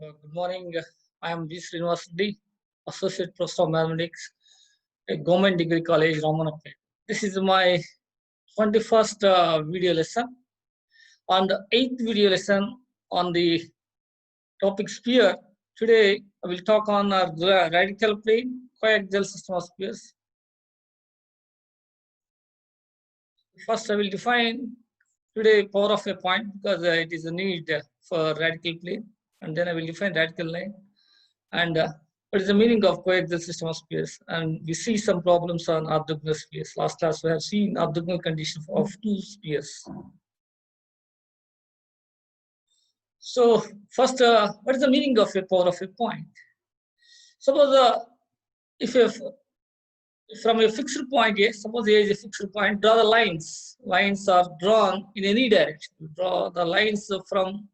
Good morning. I am V. Srinivasreddy, Associate Professor of Mathematics at Government Degree College, Ramanapet. This is my 21st video lesson. On the 8th video lesson on the topic sphere, today I will talk on our radical plane, coaxial system of spheres. First, I will define today power of a point because it is a need for radical plane, and then I will define radical line. And what is the meaning of coaxial system of spheres? And we see some problems on orthogonal spheres. Last class we have seen orthogonal condition of two spheres. So first, what is the meaning of a power of a point? Suppose if from a fixed point A, suppose A is a fixed point, draw the lines. Lines are drawn in any direction. You draw the lines from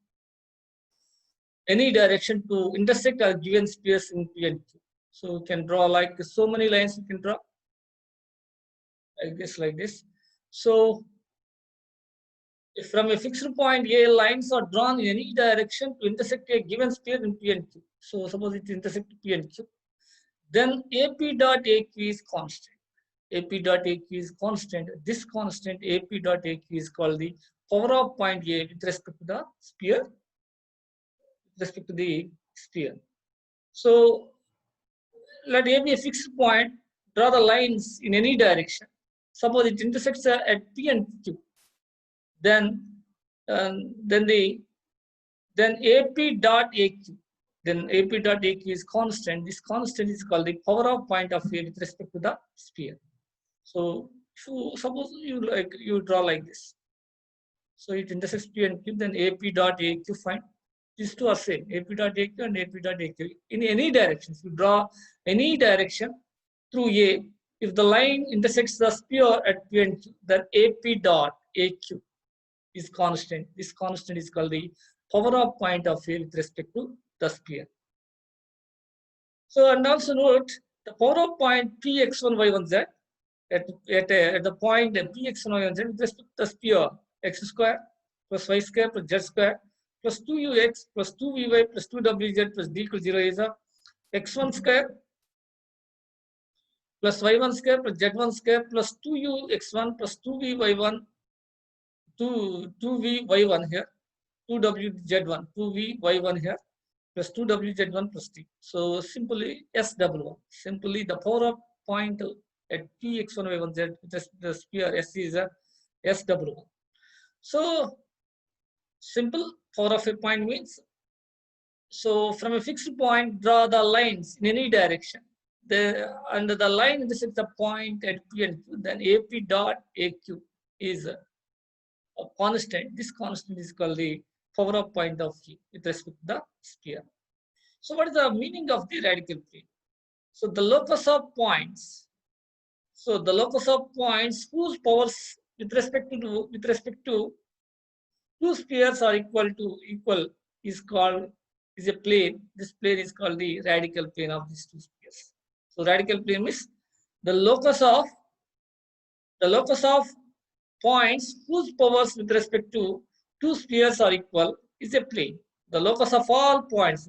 any direction to intersect a given spheres in P and Q. So you can draw like so many lines you can draw like this. So if from a fixed point A, lines are drawn in any direction to intersect a given sphere in P and Q. So suppose it intersects P and Q, then AP dot AQ is constant. AP dot AQ is constant. This constant AP dot AQ is called the power of point A with respect to the sphere. With respect to the sphere. So let A be a fixed point. Draw the lines in any direction. Suppose it intersects at P and Q. Then AP dot AQ. Then AP dot AQ is constant. This constant is called the power of point of A with respect to the sphere. So suppose you draw like this. So it intersects P and Q. Then AP dot AQ find. These two are same. AP dot AQ and AP dot AQ in any direction. If you draw any direction through A, if the line intersects the sphere at P and Q, then AP dot AQ is constant. This constant is called the power of point of A with respect to the sphere. So and also note the power of point Px1 y1z at the point Px1 y1z with respect to the sphere x square plus y square plus z square plus 2ux plus 2vy plus 2wz plus d equals 0 is a x1 square plus y1 square plus z1 square plus 2ux1 plus 2vy1 2vy1 here, 2wz1, 2vy1 here, plus 2wz1 plus t. So simply S11. Simply the power of point at Px1 y1z with the sphere S is a S11. So simple power of a point means, so from a fixed point, draw the lines in any direction. Under the line intersects the point at P and Q, then AP dot AQ is a constant. This constant is called the power of point of Q with respect to the sphere. So what is the meaning of the radical plane? So the locus of points. So the locus of points whose powers with respect to two spheres are equal is a plane. This plane is called the radical plane of these two spheres. So radical plane means the locus of points whose powers with respect to two spheres are equal is a plane. The locus of all points.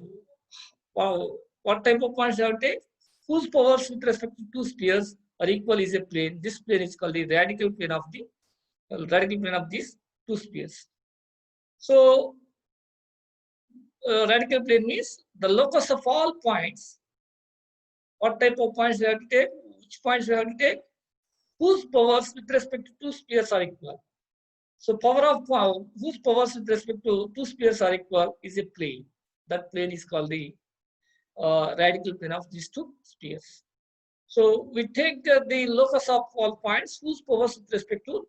What type of points you have to take? Whose powers with respect to two spheres are equal is a plane. This plane is called the radical plane of these two spheres. So radical plane means the locus of all points. What type of points we have to take? Which points we have to take? Whose powers with respect to two spheres are equal. So whose powers with respect to two spheres are equal is a plane. That plane is called the radical plane of these two spheres. So we take the locus of all points whose powers with respect to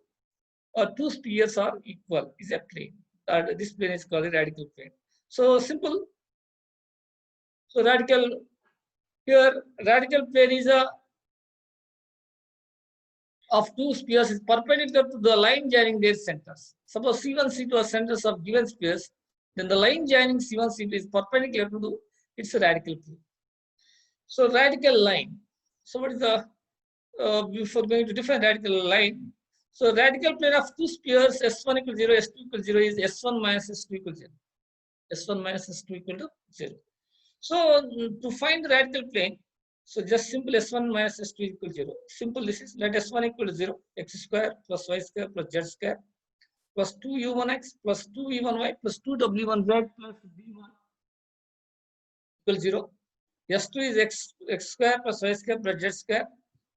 two spheres are equal is a plane. This plane is called a radical plane. So simple. So radical plane is of two spheres is perpendicular to the line joining their centers. Suppose C1, C2 are centers of given spheres, then the line joining C1, C2 is perpendicular to its radical plane. So radical line. So what is the before going to define radical line? So radical plane of two spheres S1 equals 0, S2 equals 0 is S1 minus S2 equals 0. S1 minus S2 equal to 0. So to find the radical plane, so just simple S1 minus S2 equal 0. Simple this is, let S1 equal to 0, x square plus y square plus z square plus 2u1x plus 2v1y plus 2w1z plus d1 equal 0. S2 is x square plus y square plus z square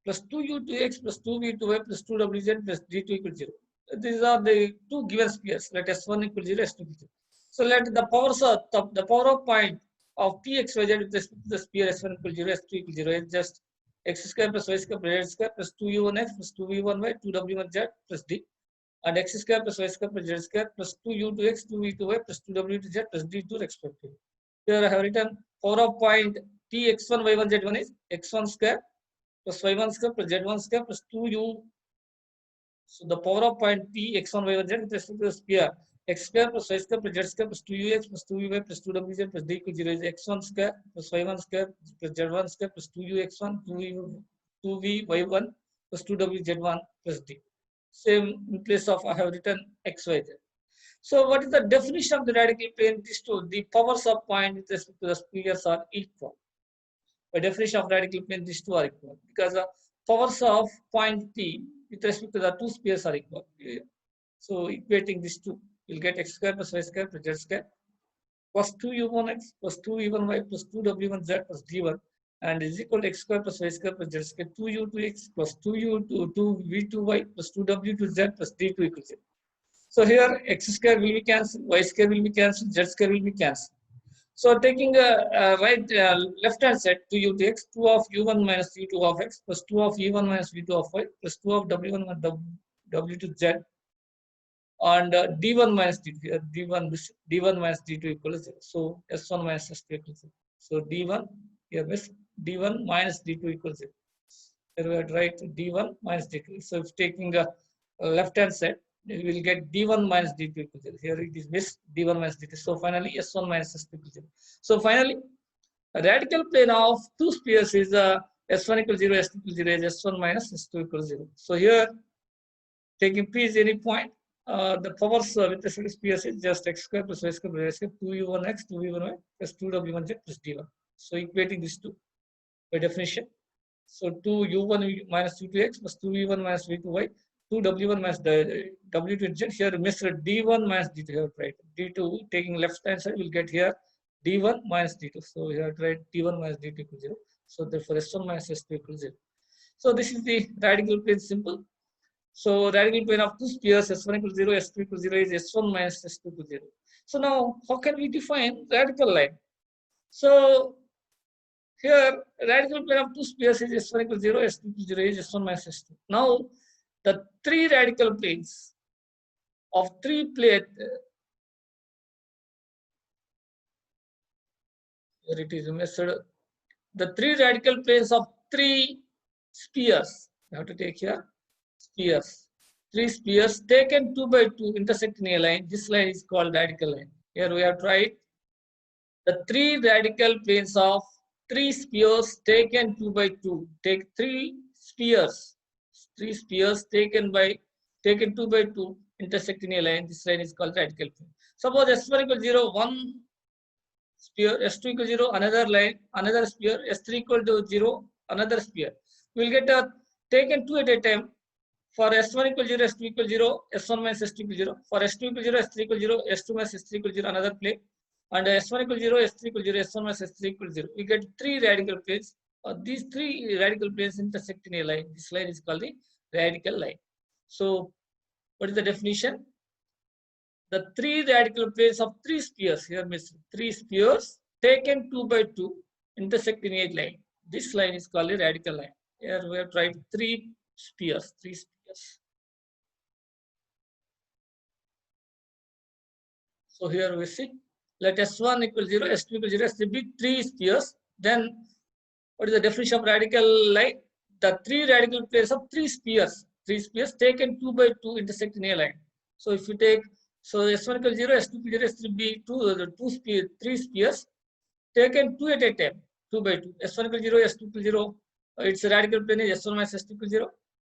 plus 2u2x plus 2v2y plus 2wz plus d2 equal 0. These are the two given spheres. Let S1 equal 0, S2 equal 0. So let the powers of the power of point of px, yz with respect to the sphere S1 equal 0, S2 equal 0 is just x square plus y square plus z square plus 2u1x plus 2v1y, 2w1z plus d, and x square plus y square plus z square plus 2u2x, 2v2y plus 2w2z plus d2 respectively. Here I have written power of point px1, y1, z1 is x1 square plus y1 square plus z1 square plus 2u. So the power of point p x1, y1, z with respect to the sphere x square plus y square plus z square plus 2ux plus 2vy plus 2wz plus d equals 0 is x1 square plus y1 square plus z1 square plus 2ux1 2vy1 plus 2wz1 plus d. Same in place of I have written xyz. So what is the definition of the radical plane? These two, the powers of point with respect to the spheres are equal. By definition of radical plane, these two are equal because the powers of point P with respect to the two spheres are equal. So equating these two, you'll get x square plus y square plus z square plus 2u1x plus 2v1y plus 2w1z plus d1 and is equal to x square plus y square plus z square 2u2x plus 2v2y plus 2w2z plus d2 equals 0. So here x square will be cancelled, y square will be cancelled, z square will be cancelled. So taking a left hand side 2u to x, 2 of u1 minus u2 of x plus 2 of u1 minus v2 of y plus 2 of w1 minus w2 z and d1 minus d2, d1 minus d2 equals 0. So s1 minus s2 equals 0. So d1 here is d1 minus d2 equals 0. Here we have to write d1 minus d2. So if taking a left hand side, we will get d1 minus d2 equals 0. Here it is missed d1 minus d2. So finally s1 minus s2 equals 0. So finally, a radical plane of two spheres is s1 equals 0, s2 equals 0 is s1 minus s2 equals 0. So here, taking p is any point, the powers with respect to spheres is just x square plus y square plus y square 2u1x, 2v1y plus 2w1z plus d1. So equating these two by definition. So 2u1 minus u2x plus 2v1 minus v2y, 2w1 minus w2z. Here Mr. d1 minus d2 here, right? d2 taking left hand side will get here d1 minus d2. So here write d1 minus d2 equals 0. So therefore s1 minus s2 equals 0. So this is the radical plane, simple. So radical plane of two spheres s1 equals 0, s2 equals 0 is s1 minus s2 equals 0. So now how can we define radical line? So here, radical plane of two spheres is s1 equals 0, s2 equals 0 is s1 minus s2. Now, the three radical planes of three plate, here it is measured, the three radical planes of three spheres, you have to take here spheres. Three spheres taken 2 by 2 intersecting a line. This line is called radical line. Here we have tried the three radical planes of three spheres taken 2 by 2. Take three spheres taken 2 by 2 intersecting a line. This line is called radical plane. Suppose s1 equals 0, one sphere, s2 equals 0, another line, another sphere, s3 equal to 0, another sphere. We will get taken two at a time. For s1 equals 0, s2 equals 0, s1 minus s2 equals 0. For s2 equals 0, s3 equals 0, s2 minus s3 equals 0, another plane. And s1 equals 0, s3 equals 0, s1 minus s3 equals 0. We get three radical planes. These three radical planes intersect in a line. This line is called the radical line. So, what is the definition? The three radical planes of three spheres, here means three spheres taken 2 by 2 intersect in a line. This line is called a radical line. Here we have tried three spheres. So here we see, let S1 equals 0, S2 equals 0, S3 be three spheres. Then what is the definition of radical line? The three radical planes of three spheres taken 2 by 2 intersect in a line. So if you take, so S1 equals 0, S2 equals 0, S3 be three spheres taken two at a time, 2 by 2. S1 equals 0, S2 equals 0. Its radical plane is S1 minus S2 equals 0.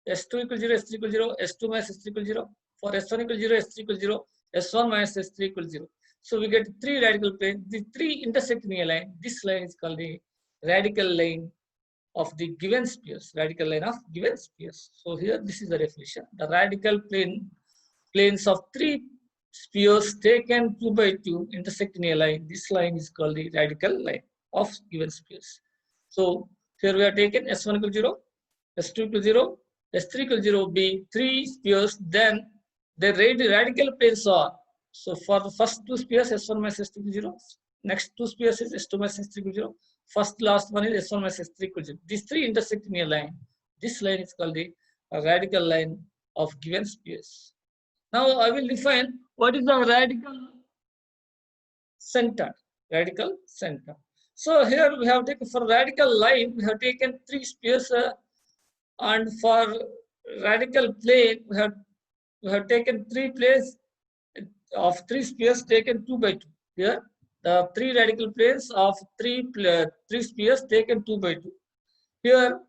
S2 equals 0, S3 equals 0, S2 minus S3 equals 0. For S1 equals 0, S3 equals 0, S1 minus S3 equals 0. So we get three radical planes, the three intersecting a line. This line is called the radical line of the given spheres, radical line of given spheres. So here this is the definition. The radical planes of three spheres taken 2 by 2 intersecting a line. This line is called the radical line of given spheres. So here we are taken S1 equal 0, S2 equal 0, S3 equal 0 be three spheres, then the radical planes are, so for the first two spheres S1 minus S2 equal 0, next two spheres is S2 minus S3 equal 0, first last one is S1 minus S3 equal 0. These three intersect in a line. This line is called the radical line of given spheres. Now I will define what is the radical center. Radical center. So here we have taken, for radical line we have taken three spheres, and for radical plane we have taken three planes of three spheres taken 2 by 2. Here the three radical planes of three spheres taken 2 by 2. Here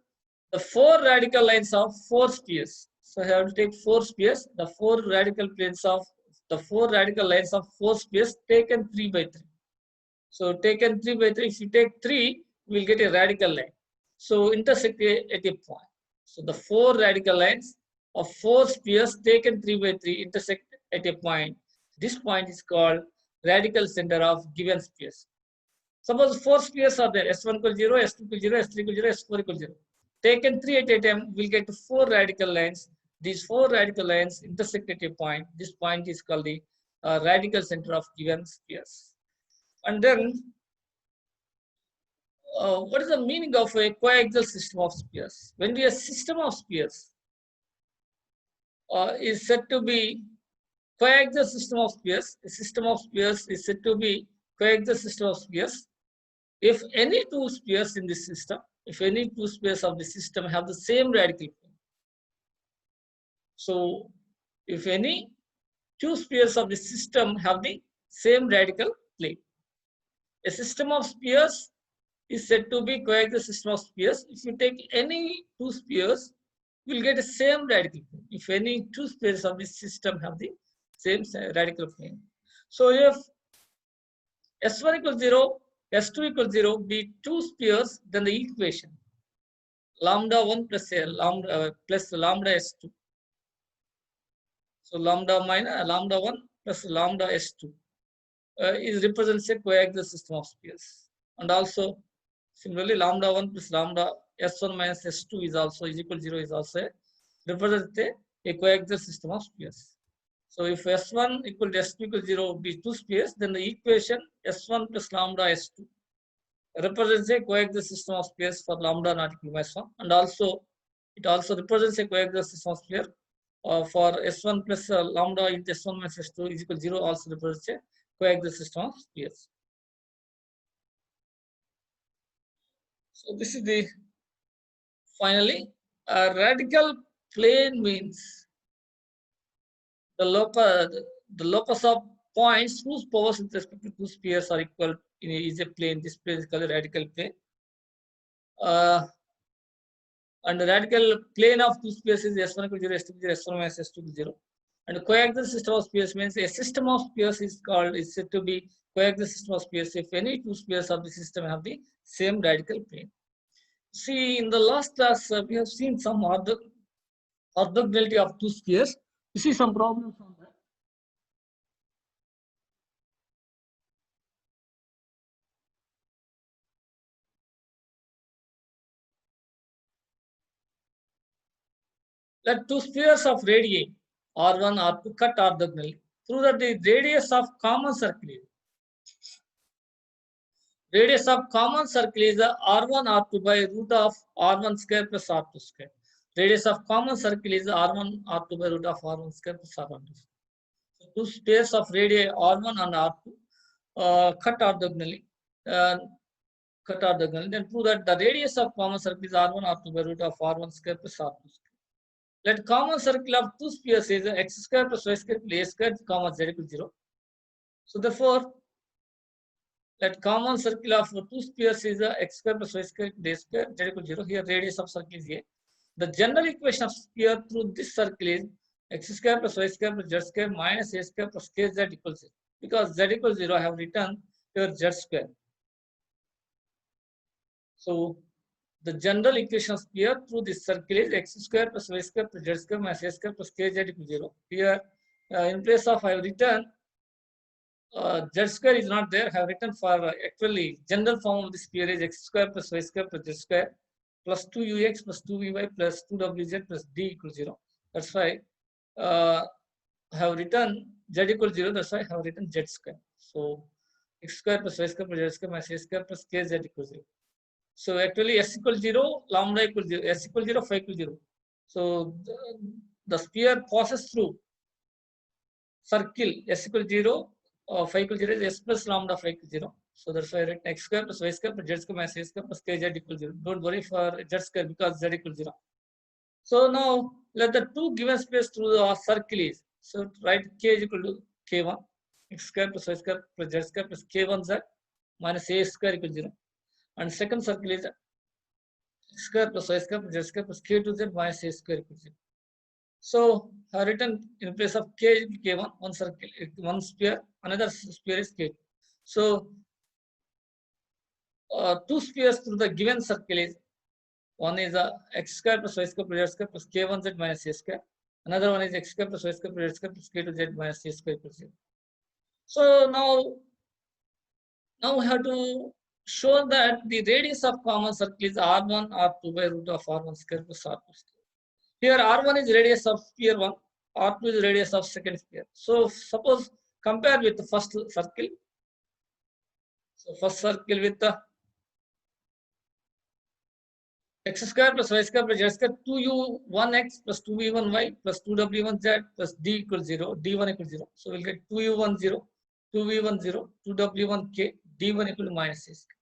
the four radical lines of four spheres. So I have to take four spheres. The four radical planes of the four radical lines of four spheres taken 3 by 3. So taken 3 by 3. If you take 3, we will get a radical line. So intersect at a point. So the four radical lines of four spheres taken 3 by 3 intersect at a point. This point is called radical center of given spheres. Suppose four spheres are there, S1 equal 0, S2 equal 0, S3 equal 0, S4 equal 0. Taken 3 at a time, we'll get four radical lines. These four radical lines intersect at a point. This point is called the radical center of given spheres. And then, what is the meaning of a coaxial system of spheres? When we have a system of spheres is said to be coaxial system of spheres, a system of spheres is said to be coaxial system of spheres if any two spheres in this system, if any two spheres of the system have the same radical plane. So if any two spheres of the system have the same radical plane. A system of spheres is said to be coaxial system of spheres. If you take any two spheres, you will get the same radical plane. If any two spheres of the system have the same radical plane. So if S1 equals 0, S2 equals 0 be two spheres, then the equation lambda 1 plus lambda plus lambda S2. So lambda 1 plus lambda S2 is represents a coaxial system of spheres. And also similarly lambda 1 plus lambda S1 minus S2 is also is equal to 0 is also represents a coaxial system of spheres. So if S1 equal to S2 equal to 0 be two spheres, then the equation S1 plus lambda S2 represents a coaxial system of spheres for lambda not equal to S1. And also it also represents a coaxial system of sphere for S1 plus lambda into S1 minus S2 is equal to 0 also represents a coaxial system of spheres. So this is the finally a radical plane means the locus of points whose powers with respect to two spheres are equal is a plane. This plane is called a radical plane. And the radical plane of two spheres is S1 equal to 0, S2 equal to 0, S1 minus S2 equal to 0. And the coaxial system of spheres means a system of spheres is said to be coaxial system of spheres if any two spheres of the system have the same radical plane. See, in the last class, we have seen some orthogonality of two spheres. You see some problems on that. Let two spheres of radii R1, R2 cut orthogonally through that the radius of common circle is. Radius of common circle is R1, R2 by root of R1 square plus R2 square. Radius of common circle is R1, R2 by root of R1 square plus R1 square. So two spheres of radii R1 and R2 cut orthogonally. Then prove that the radius of common circle is R1, R2 by root of R1 square plus R2 square. Let common circle of two spheres is x square plus y square plus a square comma z equal to 0. So therefore, let common circle of two spheres is x square plus y square plus a square z equal to 0. Here radius of circle is a. The general equation of sphere through this circle is x square plus y square plus z square minus a square plus kz equals 0. Because z equals 0, I have written here z square. So the general equation of sphere through this circle is x square plus y square plus z square minus a square plus kz equals 0. Here, in place of I have written z square is not there. I have written for actually general form of the sphere is x square plus y square plus z square plus 2ux plus 2vy plus 2wz plus d equals 0. That's why I have written z equals 0. That's why I have written z square. So x square plus y square plus z square minus a square plus kz equals 0. So actually s equals 0, lambda equals 0, s equals 0, phi equals 0. So the sphere passes through circle s equals 0, phi equals 0 is s plus lambda phi equals 0. So that's why I write x square plus y square plus z square minus a square plus kz equals 0. Don't worry for z square because z equals 0. So now let the two given space through the circle is. So write k is equal to k1 x square plus y square plus z square plus k1z minus a square equals 0. And second circle is x square plus y square plus z square plus k2z minus a square equals 0. So I have written in place of k k1, one circle, one sphere, another sphere is k2. So two spheres through the given circle is one is x square plus y square plus z square plus k1z minus a square. Another one is x square plus y square plus z square plus k2z minus a square equals 0. So now we have to show that the radius of common circle is r1 r2 by root of r1 square plus r2 square. Here r1 is radius of sphere 1, r2 is radius of second sphere. So suppose compare with the first circle. So first circle with the x square plus y square plus z square 2u1x plus 2v1y plus 2w1z plus d equals 0, d1 equals 0. So we'll get 2u10, 2v10, 2w1k, d1 equal to minus a square.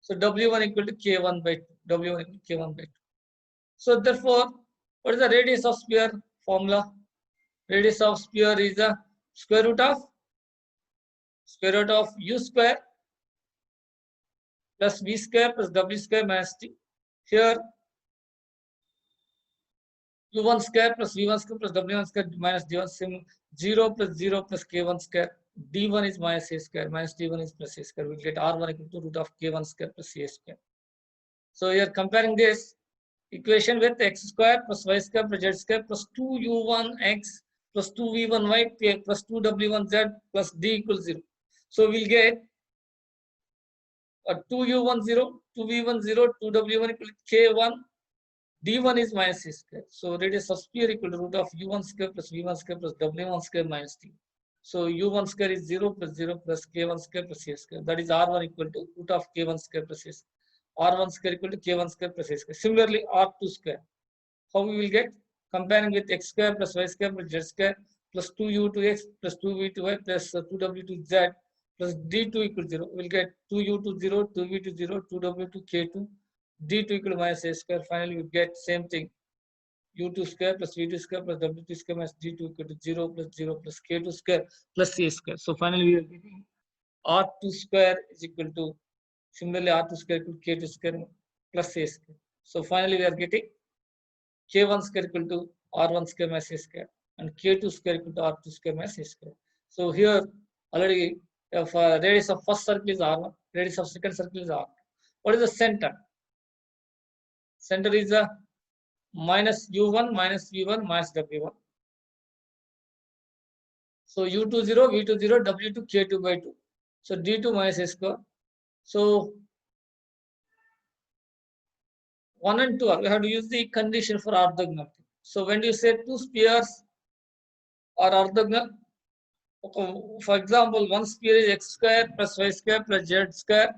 So w1 equal to k1 by 2, w1 equal to k1 by 2. So therefore, what is the radius of sphere formula? Radius of sphere is the square root of u square plus v square plus w square minus t. Here u1 square plus v1 square plus w1 square minus d1 same 0 plus 0 plus k1 square. d1 is minus a square minus d1 is plus a square. We'll get r1 equal to root of k1 square plus a square. So we are comparing this equation with x square plus y square plus z square plus 2u1x plus 2v1y plus 2w1z plus d equals 0. So we'll get 2u10, 2v10, 2w1 equal to k1, d1 is minus a square. So radius of sphere equal to root of u1 square plus v1 square plus w1 square minus d. So u1 square is 0 plus 0 plus k1 square plus a square. That is r1 equal to root of k1 square plus a square. r1 square equal to k1 square plus a square. Similarly, r2 square. How we will get? Comparing with x square plus y square plus z square plus 2u2x plus 2v2y plus 2w2z plus d2 equal 0. We'll get 2u20, 2v20, 2w2k2, d2 equal to minus a square. Finally, we get same thing. u2 square plus v2 square plus w2 square minus d2 equal to 0 plus 0 plus k2 square plus a square. So finally, we are getting r2 square is equal to, similarly, r2 square equal to k2 square plus a square. So finally, we are getting k1 square equal to r1 square minus a square and k2 square equal to r2 square minus a square. So here already if radius of first circle is r1, radius of second circle is r2. What is the center? Center is a minus u1 minus v1 minus w1. So u20, v20, w2, k2 by 2. So d2 minus a square. So 1 and 2 we have to use the condition for orthogonality. So when you say two spheres are orthogonal, for example, one sphere is x square plus y square plus z square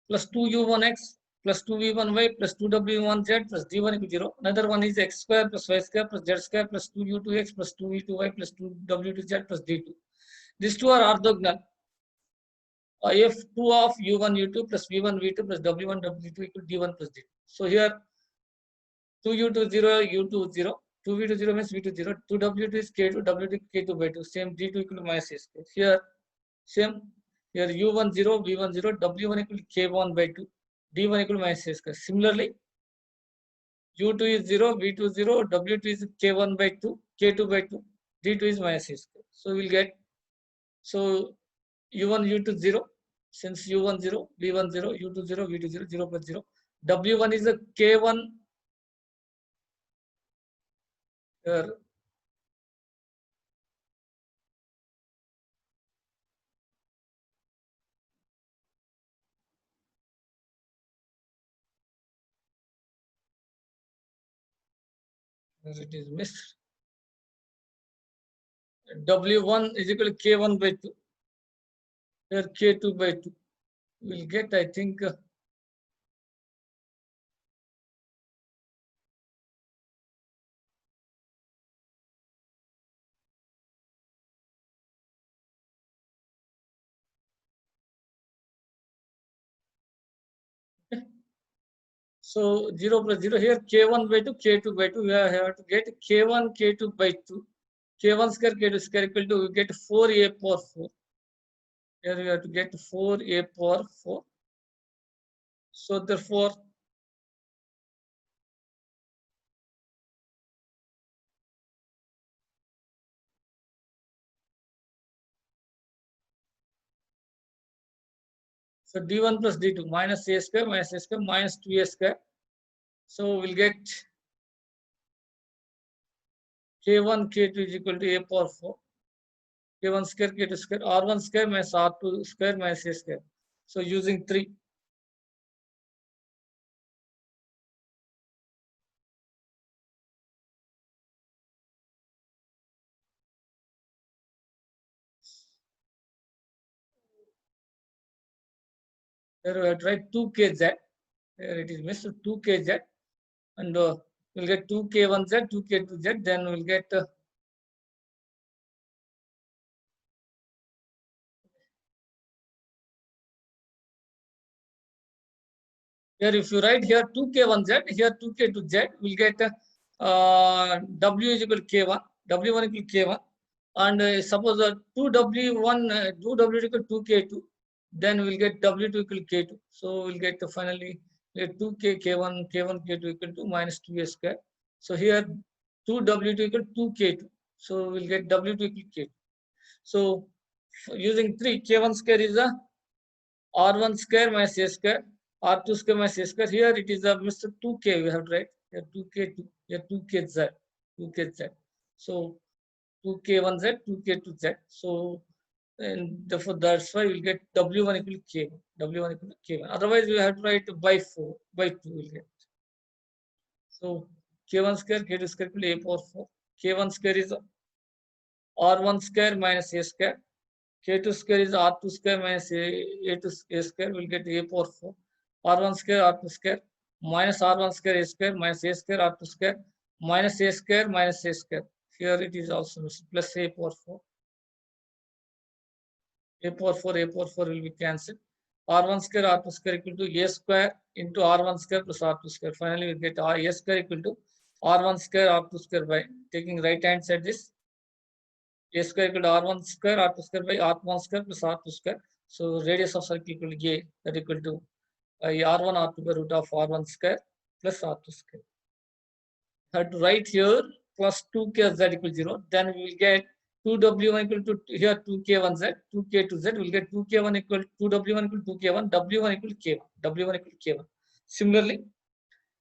plus 2u1x plus 2v1y plus 2w1z plus d1 equal to 0. Another one is x square plus y square plus z square plus 2u2x plus 2v2y plus 2w2z plus d2. These two are orthogonal. If 2 of u1 u2 plus v1 v2 plus w1 w2 equal to d1 plus d2. So here 2u20 u20, 2v20 means v20, 2w2 is k2, w2 k2 by 2, same d2 equal to minus a square. Here same, here u10 v10 w1 equal to k1 by 2, d1 equal to minus a square. Similarly, u2 is 0, v2 0, w2 is k1 by 2, k2 by 2, d2 is minus a square. So we'll get So u1 u2 0, since u1 0, v1 0, u2 0, v2 0, 0 plus 0. W1 is a k1 here. It is missed. W1 is equal to k1 by 2. Here k2 by 2. We'll get, I think, so 0 plus 0 here k1 by 2, k2 by 2. We have to get k1, k2 by 2. K1 square, k2 square equal to, we get 4a power 4. Here we have to get 4a power 4. So therefore, so d1 plus d2 minus a square minus a square minus 2a square. So we'll get k1, k2 is equal to a power 4. K1 square, k2 square, r1 square minus r2 square minus a square. So using 3. Here we have to write 2kz. Here it is missed 2kz. And we'll get 2k1z, 2k2z. Then we'll get here if you write here 2k1z, here 2k2z, we'll get w is equal to k1, w1 equal to k1. And suppose 2w1, 2w equal to 2k2, then we'll get w2 equal to k2. So we'll get finally get 2k k1, k1 k2 equal to minus 2a square. So here 2w2 equal to 2k2. So we'll get w2 equal to k2. So using 3, k1 square is a r1 square minus a square, r2 square minus a square. Here it is a Mr. 2k, we have to write here 2k2, here 2kz, 2kz. So 2k1z, 2k2z. So, and therefore that's why we'll get w1 equal to k1, w1 equal to k1. Otherwise, we have to write by 4, by 2 we'll get. So k1 square, k2 square equal to a power 4. K1 square is r1 square minus a square. K2 square is r2 square minus a2 a square. We'll get a power 4. R1 square, r2 square minus r1 square a square minus a square r2 square minus a square minus a square. Here it is also plus a power 4. A power 4, a power 4 will be cancelled. R1 square, R2 square equal to a square into R1 square plus R2 square. Finally, we get a square equal to R1 square, R2 square by taking right hand side this. A square equal to R1 square, R2 square by R1 square plus R2 square. So radius of circle equal to A, that equal to R1, R2 by root of R1 square plus R2 square. I have to write here plus 2k z equal to 0. Then we will get 2w1 equal to here 2k1z, 2k2z. We'll get 2k1 equal to 2w1 equal to 2k1, w1 equal to k1, w1 equal to k1. Similarly,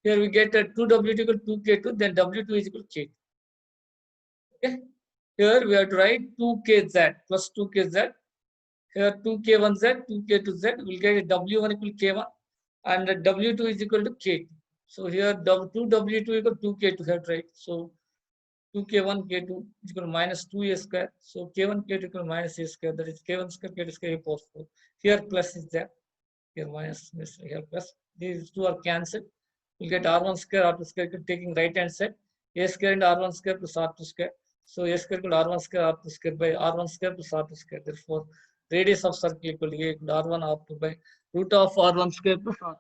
here we get 2w2 equal to 2k2, then w2 is equal to k2. Okay. Here we have to write 2kz plus 2kz. Here 2k1z, 2k2z. We'll get w1 equal to k1 and w2 is equal to k2. So here 2w2 equal to 2k2 here, right? So 2k1, k2 is equal to minus 2a square. So k1, k2 equal to minus a square. That is k1 square, k2 square, a power 4. Here plus is there. Here minus, here plus. These two are cancelled. We'll get r1 square, r2 square, taking right hand side. A square into r1 square plus r2 square. So a square equal to r1 square, r2 square by r1 square plus r2 square. Therefore, radius of circle equal to a equal to r1, r2 by root of r1 square plus r2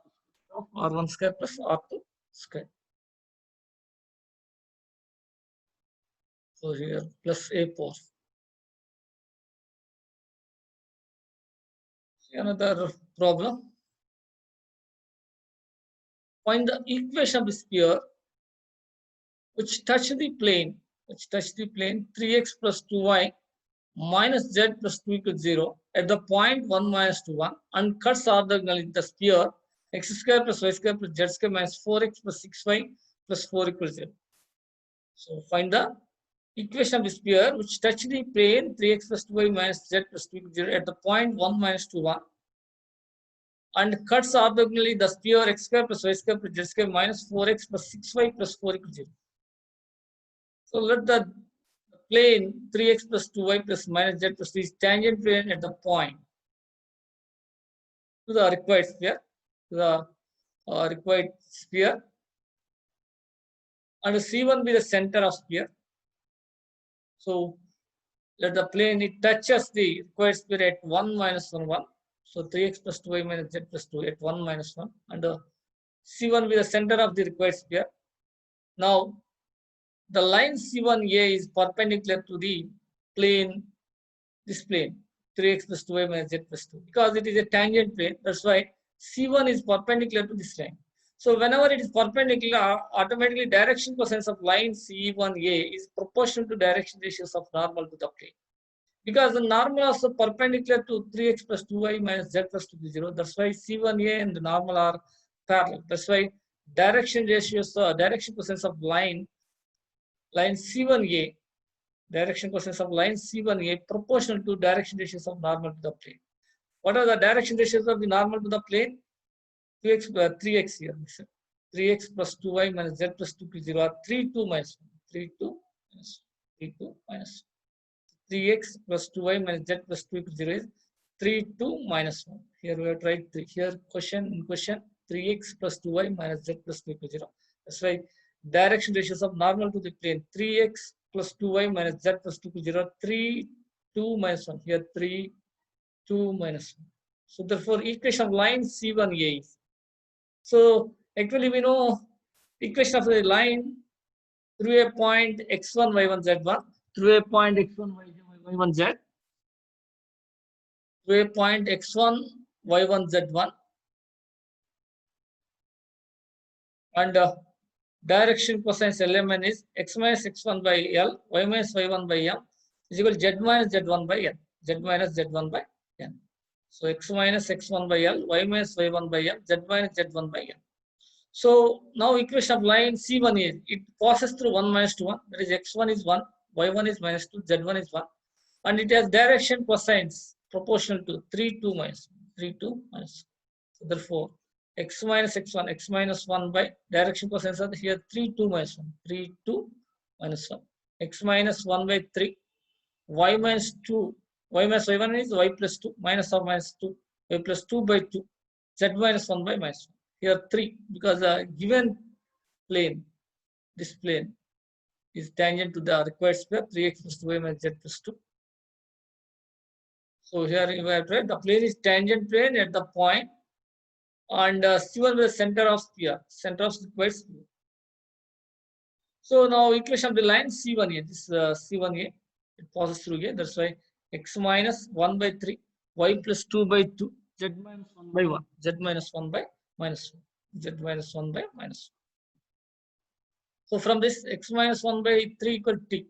square. R1 square plus r2 square. So here plus a power. Another problem. Find the equation of the sphere which touch the plane 3x plus 2y minus z plus 2 equals 0 at the point 1 minus 2 1 and cuts orthogonally the sphere x square plus y square plus z square minus 4x plus 6y plus 4 equals 0. So find the equation of the sphere which touch the plane 3x plus 2y minus z plus 2 equals 0 at the point 1 minus 2 1 and cuts orthogonally the sphere x square plus y square plus z square minus 4x plus 6y plus 4 equals 0. So let the plane 3x plus 2y plus minus z plus 3 is tangent plane at the point to the required sphere, and C1 be the center of sphere. So let the plane it touches the required sphere at 1 minus 1 1. So 3x plus 2y minus z plus 2 at 1 minus 1, and C1 be the center of the required sphere. Now the line C1A is perpendicular to the plane, this plane 3x plus 2y minus z plus 2, because it is a tangent plane. That's why C1 is perpendicular to this line. So whenever it is perpendicular, automatically direction cosines of line C1A is proportional to direction ratios of normal to the plane. Because the normal is also perpendicular to 3x plus 2y minus z plus 2 is 0. That's why C1A and the normal are parallel. That's why direction ratios, direction cosines of line C1A, direction cosines of line C1A proportional to direction ratios of normal to the plane. What are the direction ratios of the normal to the plane? 3x here. 3x plus 2y minus z plus 2 is 0, or 3 2 minus 1. 3 2 minus 3 2 minus 3x plus 2y minus z plus 2 equals 0 is 3 2 minus 1. Here we have tried 3. Here in question 3x plus 2y minus z plus 2 equals 0. That's why direction ratios of normal to the plane 3x plus 2y minus z plus 2 equals 0, 3 2 minus 1. Here 3 2 minus 1. So therefore equation of line C1A is. So actually we know equation of the line through a point x1 y1 z1, through a point x1 y1 z, through a point x1 y1 z1, and direction cosine element is x minus x1 by l, y minus y1 by m is equal to z minus z1 by n, z minus z1 by n. So x minus x1 by l, y minus y1 by m, z minus z1 by n. So now equation of line C1 is, it passes through 1 minus 2 1, that is x1 is 1, y1 is minus 2, z1 is 1, and it has direction cosines proportional to 3 2 minus 3 2 minus. So therefore x minus x1, x minus 1 by direction cosines are here 3 2 minus 1, 3 2 minus 1, x minus 1 by 3, y minus 2, y minus y1 is y plus 2, minus of minus 2, y plus 2 by 2, z minus 1 by minus 1. Here 3, because the given plane, this plane is tangent to the required sphere 3x plus 2y minus z plus 2. So here we have tried the plane is tangent plane at the point, and C1 is the center of sphere, center of required sphere. So now equation of the line C1A, this C1A, it passes through here. That's why x minus 1 by 3, y plus 2 by 2, z minus 1 by 1, z minus 1 by minus 1, z minus 1 by minus 1. So from this x minus 1 by 3 equal t.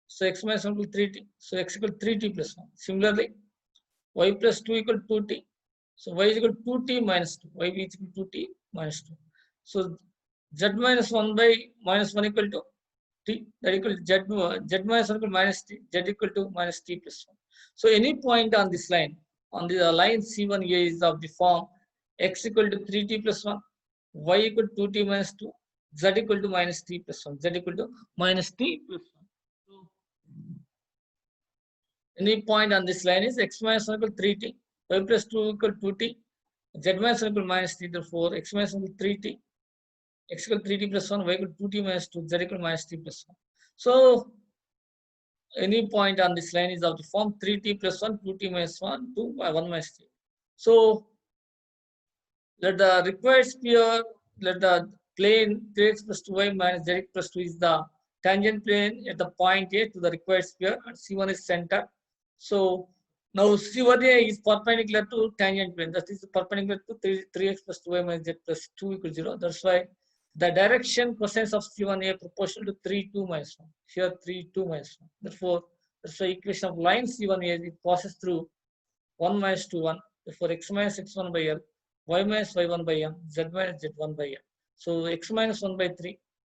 So x minus 1 equal 3t. So x equal 3t plus 1. Similarly, y plus 2 equal 2t. So y is equal 2t minus 2. Y is equal 2t minus 2. So z minus 1 by minus 1 equal to t. That equal to z minus 1 equal minus t. Z equal to minus t plus 1. So any point on this line, on the line C1A is of the form x equal to 3t plus 1, y equal to 2t minus 2, z equal to minus t plus 1, z equal to minus t plus 1. So any point on this line is x minus 1 equal 3t, y plus 2 equal 2t, z minus 1 equal minus t, therefore x minus 1 equal 3t, x equal 3t plus 1, y equal 2t minus 2, z equal minus t plus 1. So any point on this line is of the form 3t plus 1, 2t minus 1, 2 by 1 minus 3. So let the required sphere, let the plane 3x plus 2y minus z plus 2 is the tangent plane at the point A to the required sphere, and C1 is center. So now C1A is perpendicular to tangent plane, that is perpendicular to 3x plus 2y minus z plus 2 equals 0. That's why the direction cosines of C1A proportional to 3 2 minus 1. Here 3 2 minus 1. Therefore So equation of line C1 is it passes through 1 minus 2 1. Therefore x minus x1 by L, y minus y1 by M, z minus z1 by M. So x minus 1 by 3,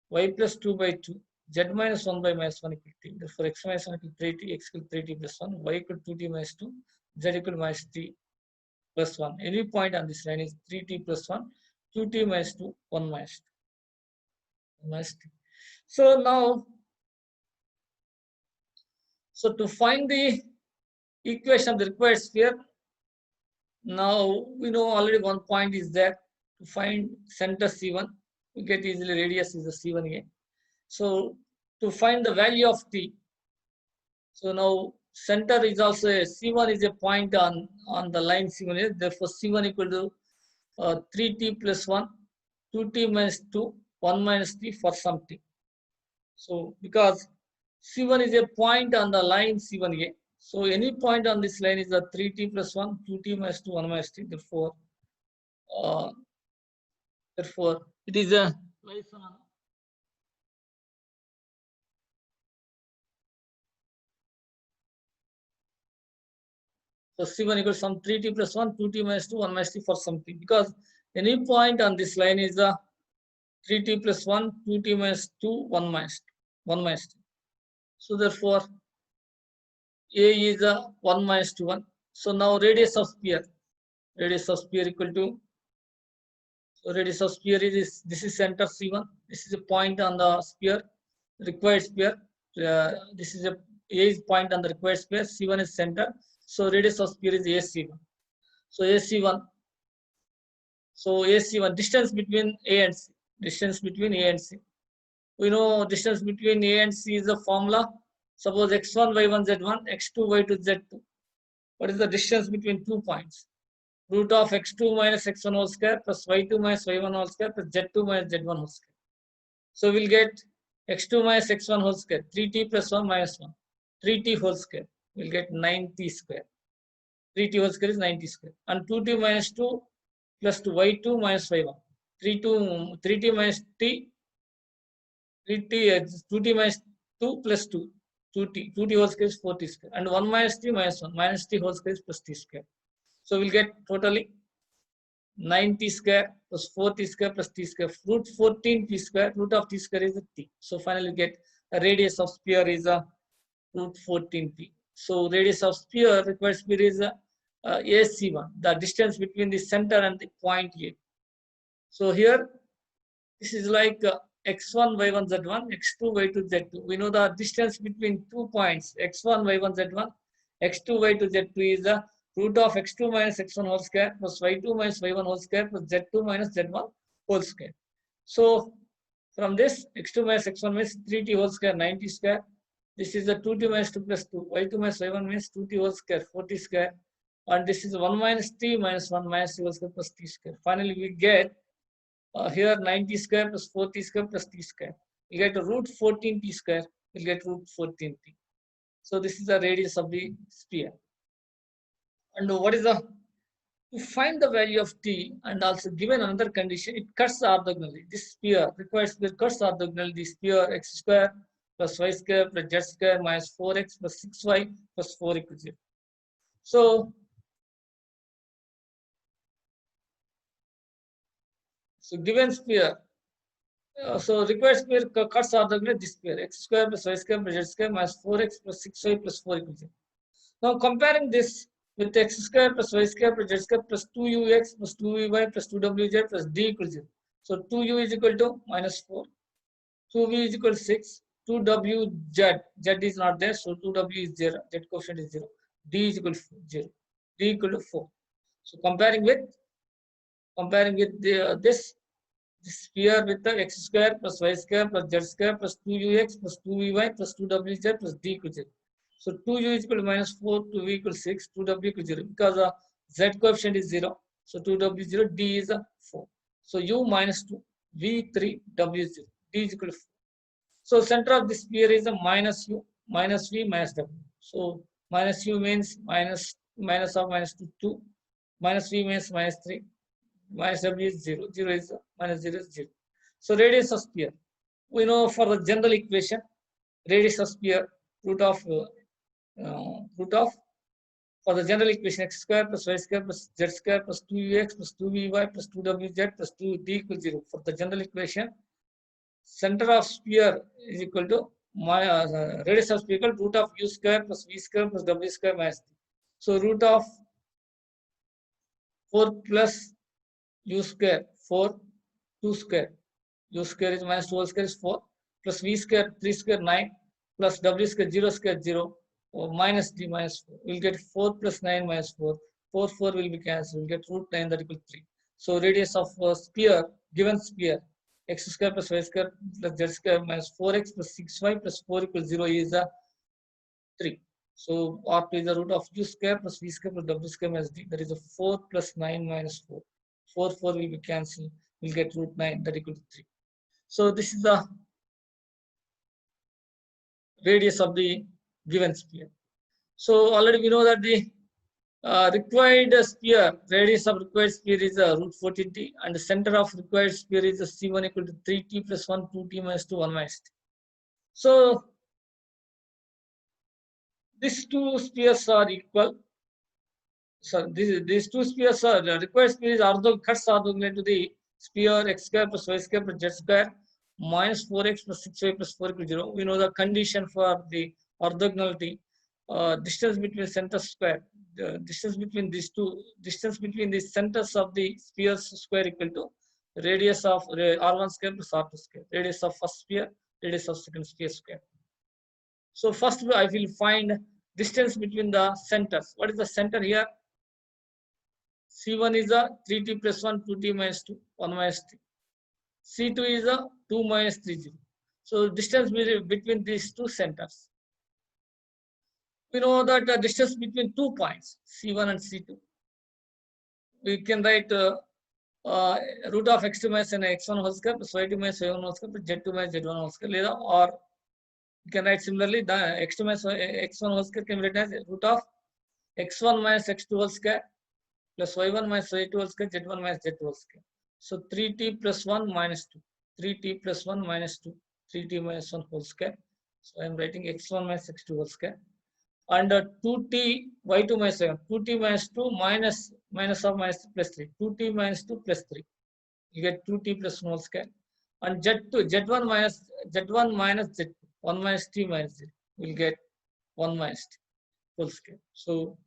y plus 2 by 2, z minus 1 by minus 1 equal to 3. Therefore x minus 1 equal to 3t, x equal to 3t plus 1, y equal to 2t minus 2, z equal to minus 3 plus 1. Any point on this line is 3t plus 1, 2t minus 2, 1 minus 2. Minus 2. So now, so to find the equation of the required sphere, now we know already one point is there. To find center C1, we get easily radius is the C1A. So to find the value of t, so now center is also a C1 is a point on the line C1A. Therefore C1 equal to 3t plus 1, 2t minus 2, 1 minus t for some t. So because C1 is a point on the line C1A, so any point on this line is a 3t plus 1, 2t minus 2, 1 minus t. Uh, therefore, it is a lies on. So C1 equals some 3t plus 1, 2t minus 2, 1 minus t for something. Because any point on this line is a 3t plus 1, 2t minus 2, 1 minus t. 1 minus t. So therefore, A is a 1 minus 2, 1. So now radius of sphere equal to, so radius of sphere is this is center C1. This is a point on the sphere, required sphere. This is a is point on the required sphere. C1 is center. So radius of sphere is AC1. So AC1. So AC1 distance between A and C. Distance between A and C. We know distance between A and C is a formula. Suppose x1 y1 z1, x2 y2 z2. What is the distance between 2 points? Root of x2 minus x1 whole square plus y2 minus y1 whole square plus z2 minus z1 whole square. So we'll get x2 minus x1 whole square, 3t plus 1 minus 1, 3t whole square. We'll get 9t square. 3t whole square is 90 square. And 2t minus 2 plus 2 y2 minus y1. 3t minus t, 2t minus 2 plus 2, 2t whole square is 4t square. And 1 minus t minus 1, minus t whole square is plus t square. So we'll get totally 9t square plus 4t square plus t square. Root 14t square, root of t square is a t. So finally we get a radius of sphere is a root 14t. So radius of sphere, required sphere is a AC1, the distance between the center and the point A. So here, this is like x1, y1, z1, x2, y2, z2. We know the distance between 2 points, x1, y1, z1, x2, y2, z2 is the root of x2 minus x1 whole square plus y2 minus y1 whole square plus z2 minus z1 whole square. So from this, x2 minus x1 means 3t whole square, 90 square. This is the 2t minus 2 plus 2, y2 minus y1 means 2t whole square, 40 square. And this is 1 minus t minus 1 minus t whole square plus t square. Finally, we get here 90 square plus 40 square plus t square. We get a root 14t square. We'll get root 14t. So this is the radius of the sphere. And what is the, to find the value of t and also given another condition, it cuts orthogonally. This sphere, required sphere cuts orthogonally. The sphere x square plus y square plus z square minus 4x plus 6y plus 4 equals 0. So given sphere, so required sphere cuts orthogonally this sphere x square plus y square plus z square minus 4x plus 6y plus 4 equals 0. Now comparing this with x square plus y square plus z square plus 2ux plus 2vy plus 2wz plus d equals 0. So 2u is equal to minus 4, 2v is equal to 6, 2wz, z is not there, so 2w is 0, z coefficient is 0, d is equal to 0, d equal to 4. So comparing with this sphere with the x square plus y square plus z square plus 2ux plus 2vy plus 2wz plus d equals 0. So 2u is equal to minus 4, 2v equals 6, 2w equals 0. Because z coefficient is 0, so 2w is 0, d is 4. So u minus 2, v 3, w 0, d is equal to 4. So center of this sphere is a minus u, minus v, minus w. So minus u means minus of minus 2, 2. Minus v means minus 3. Minus w is 0. 0 is minus 0 is 0. So radius of sphere. We know for the general equation, radius of sphere, root of root of, for the general equation, x square plus y square plus z square plus 2ux plus 2vy plus 2wz plus 2d equals 0. For the general equation, center of sphere is equal to radius of sphere equal to root of u square plus v square plus w square minus 3. So root of 4 plus u square, 4, 2 square, u square is minus 2 whole square is 4, plus v square 3 square 9, plus w square 0 square 0, or minus d minus 4. We'll get 4 plus 9 minus 4. 4, 4 will be cancelled. We'll get root 9 that equals 3. So radius of sphere, given sphere, x square plus y square plus z square minus 4x plus 6y plus 4 equals 0 is 3. So R2 is the root of u square plus v square plus w square minus d. That is a 4 plus 9 minus 4. 4, 4 will be cancelled. We'll get root 9 that equals 3. So this is the radius of the given sphere. So already we know that the required sphere, radius of required sphere is root 14t, and the center of required sphere is C1 equal to 3t plus 1, 2t minus 2, 1 minus t. So these two spheres are equal. So these two spheres are, the required sphere is cuts orthogonal to the sphere x square plus y square plus z square minus 4x plus 6y plus 4 equals 0. We know the condition for the orthogonality. Distance between centers square. The distance between these two, distance between the centers of the spheres square equal to radius of R1 square plus R2 square. Radius of first sphere, radius of second sphere square. So first I will find distance between the centers. What is the center here? C1 is a 3t plus 1, 2t minus 2, 1 minus t. C2 is a 2 minus 3, 0. So distance between these two centers. We know that the distance between 2 points, C1 and C2. We can write root of x2 minus x1 whole square plus y2 minus y1 whole square plus z2 minus z1 whole square. Or you can write similarly, the x2 minus x1 whole square can be written as root of x1 minus x2 whole square plus y1 minus y2 whole square, z1 minus z2 whole square. So 3t plus 1 minus 2, 3t plus 1 minus 2, 3t minus 1 whole square. So I am writing x1 minus x2 whole square. And 2t y2 minus 7, 2t minus 2 minus of minus plus 3, 2t minus 2 plus 3. You get 2t plus 1 whole square. And z1 minus z2, 1 minus t minus 0. We'll get 1 minus t whole square. So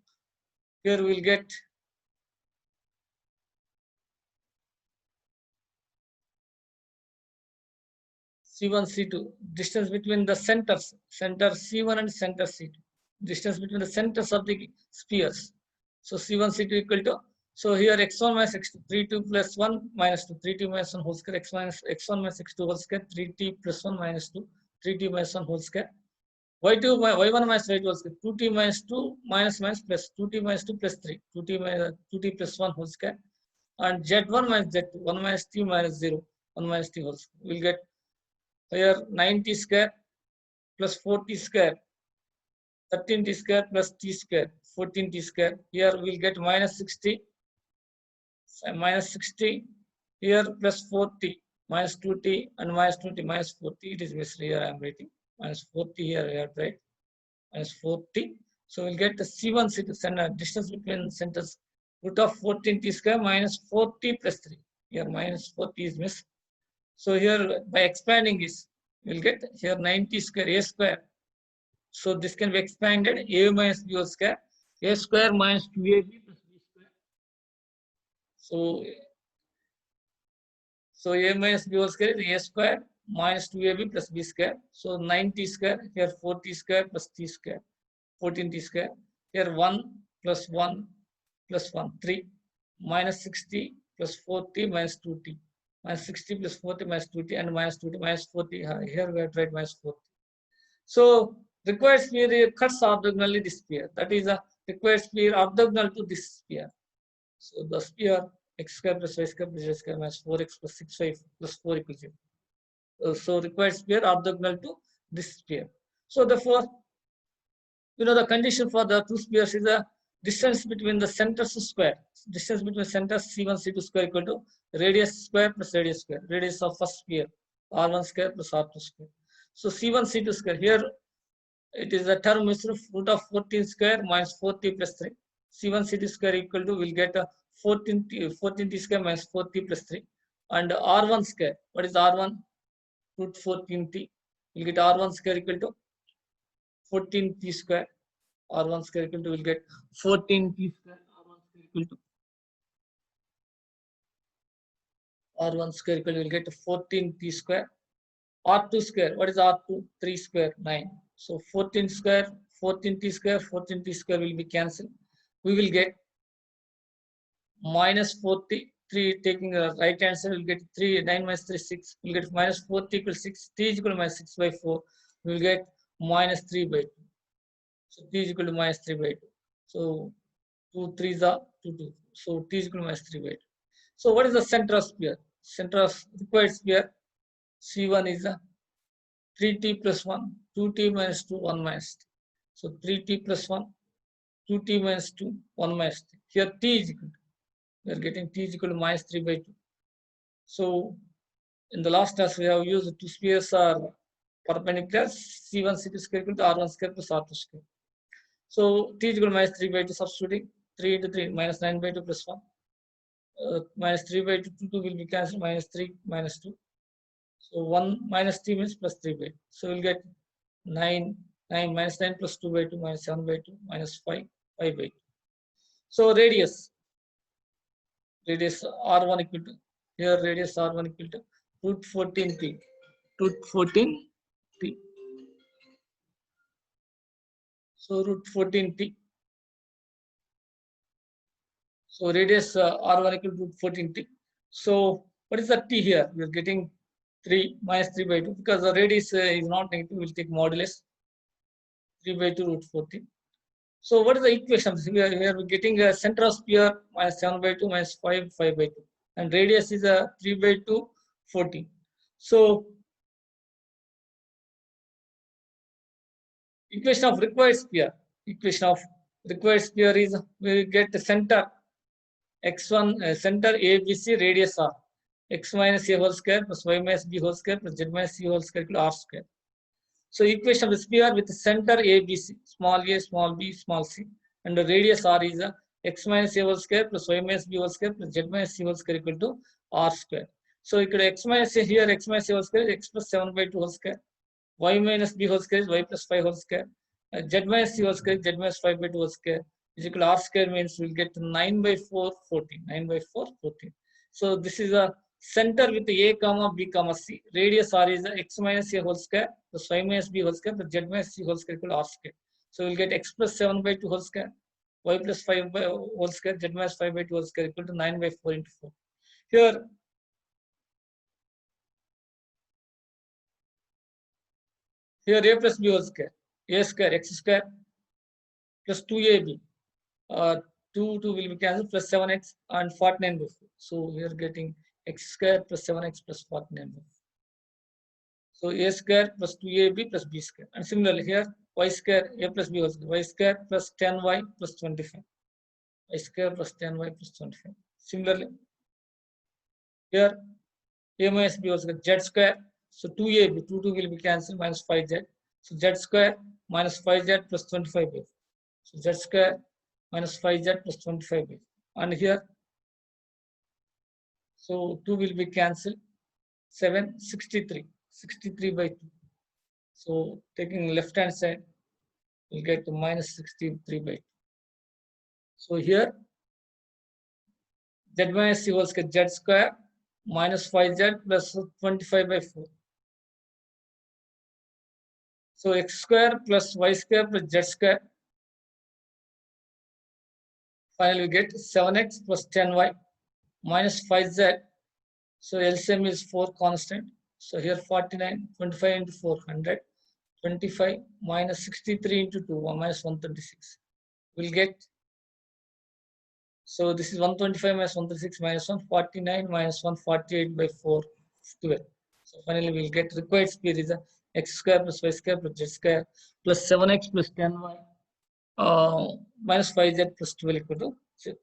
here we'll get C1, C2, distance between the centers, center C1 and center C2, distance between the centers of the spheres. So C1, C2 equal to, so here x1 minus x2, 3t plus 1 minus 2, 3t minus 1 whole square, x1 minus x2 whole square, 3t plus 1 minus 2, 3t minus 1 whole square, y1 minus y2 whole square, 2t minus 2 minus plus 2t minus 2 plus 3, 2t plus 1 whole square, and z1 minus z2, 1 minus t minus 0, 1 minus t whole square. We'll get here 90 square plus 40 square, 13t square plus t square, 14t square. Here we'll get minus 60, minus 60. Here plus 40, minus 2t and minus 20, minus 40. It is missed here. I am writing minus 40 here. I have right minus 40. So we'll get the C1 center distance between centers, root of 14t square minus 40 plus 3. Here minus 40 is missed. So here by expanding this, we'll get here 90 square a square. So this can be expanded a minus b whole square, a square minus 2ab plus b square. So a minus b whole square is a square minus 2ab plus b square. So 90 square, here 40 square plus t square, 14t square. Here 1 plus 1 plus 1, 3, minus 60 plus 40 minus 2t. Minus 60 plus 40 minus 2t and minus 2t minus 40. Here we have tried minus 40. So required sphere cuts orthogonally this sphere. That is a required sphere orthogonal to this sphere. So the sphere x square plus y square plus z square minus 4x plus 6y plus 4 equals 0. So required sphere orthogonal to this sphere. So therefore, the condition for the two spheres is a distance between the centers square. Distance between centers C1, C2 square equal to radius square plus radius square. Radius of first sphere R1 square plus R2 square. So C1, C2 square. Here it is the term is root of 14 square minus 4t plus 3. C1 ct square equal to, we'll get 14t square minus 4t plus 3. And R1 square, what is R1? Root 14t. We'll get R1 square equal to 14t square. R1 square equal to, we'll get 14t square. R1 square equal to R1 square equal to, we'll get 14t square. R2 square, what is R2? 3 square, 9. So 14 square, 14t square, 14t square will be cancelled. We will get minus 40, 3 taking the right answer, we'll get 3, 9 minus 3, 6. We'll get minus 40 equals 6, t is equal to minus 6 by 4. We'll get minus 3 by 2. So t is equal to minus 3 by 2. So 2 3s are 2 2. So t is equal to minus 3 by 2. So what is the center of sphere? Center of required sphere C1 is a 3t plus 1, 2t minus 2, 1 minus t. So 3t plus 1, 2t minus 2, 1 minus t. Here t is equal to, we are getting t is equal to minus 3 by 2. So in the last class, we have used two spheres are perpendicular, C1 ct square equal to R1 square plus R2 square. So t is equal to minus 3 by 2, substituting 3 into 3, minus 9 by 2 plus 1. Minus 3 by 2, 2 will be cancelled, minus 3 minus 2. So 1 minus t means plus 3 by 2. So we'll get 9 minus 9 plus 2 by 2 minus 7 by 2 minus 5 by 2. So radius R1 equal to, here radius R1 equal to root 14t. Root 14t. So root 14t. So radius R1 equal to root 14t. So what is the t here? We are getting 3 minus 3 by 2 because the radius is not negative. We'll take modulus 3 by 2 root 14. So what is the equation? Here we're getting a center of sphere minus 7 by 2 minus 5 by 2. And radius is a 3 by 2 14. So equation of required sphere. Equation of required sphere is, we get the center x1 center ABC radius r, x minus a whole square plus y minus b whole square plus z minus c whole square equal to r square. So equation of the sphere with the center ABC, small a, small b, small c, and the radius r is x minus a whole square plus y minus b whole square plus z minus c whole square equal to r square. So you could x minus a here, x minus a whole square is x plus 7 by 2 whole square, y minus b whole square is y plus 5 whole square, z minus c whole square is z minus 5 by 2 whole square is equal to r square, means we'll get 9 by 4 14. 9 by 4 14. So this is a center with a comma b comma c. Radius r is x minus a whole square plus y minus b whole square plus z minus c whole square equal to r square. So we'll get x plus 7 by 2 whole square, y plus 5 by whole square, z minus 5 by 2 whole square equal to 9 by 4 into 4. Here a plus b whole square, a square x square plus 2ab. 2 will be cancelled, plus 7x and 49 by 4. So we are getting x square plus 7x plus 49 by 4. So a square plus 2ab plus b square. And similarly here y square a plus b whole square, y square plus 10y plus 25. Y square plus 10y plus 25. Similarly here a minus b whole square, z square. So 2ab, 2 will be cancelled, minus 5z. So z square minus 5z plus 25 by 4. So z square minus 5z plus 25 by 4. And here, so 2 will be cancelled, 7, 63. 63 by 2. So taking left hand side, we'll get to minus 63 by 2. So here, z minus c whole square, z square minus 5z plus 25 by 4. So x square plus y square plus z square. Finally, we get 7x plus 10y minus 5z. So LCM is 4 constant. So here 49, 25 into 400, 25 minus 63 into 2, 1 minus 136. We'll get, so this is 125 minus 136 minus 149 minus 148 by 4, 12. So finally, we'll get required speed is x square plus y square plus z square plus 7x plus 10y minus 5z plus 12 equal to 0.